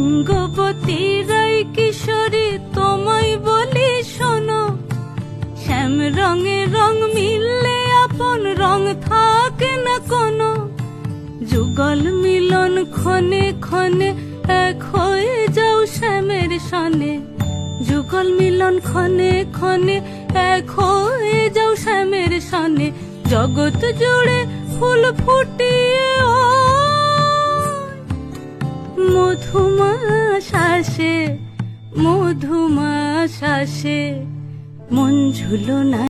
রঙ্গবতী রাই কিশোরী তোমায় বলি শোনো, শ্যাম রঙে রং মিললে আপন রং থাকে না কোনো। যুগল মিলন ক্ষণে ক্ষণে এক হয়ে যাও শ্যামের সনে, যুগল মিলন ক্ষণে ক্ষণে এক হয়ে যাও শ্যামের সনে। জগৎ জুড়ে ফুল ফুটিয়ে ও মধুমাস আসে, মধুমাস আসে, মন ঝুলো না।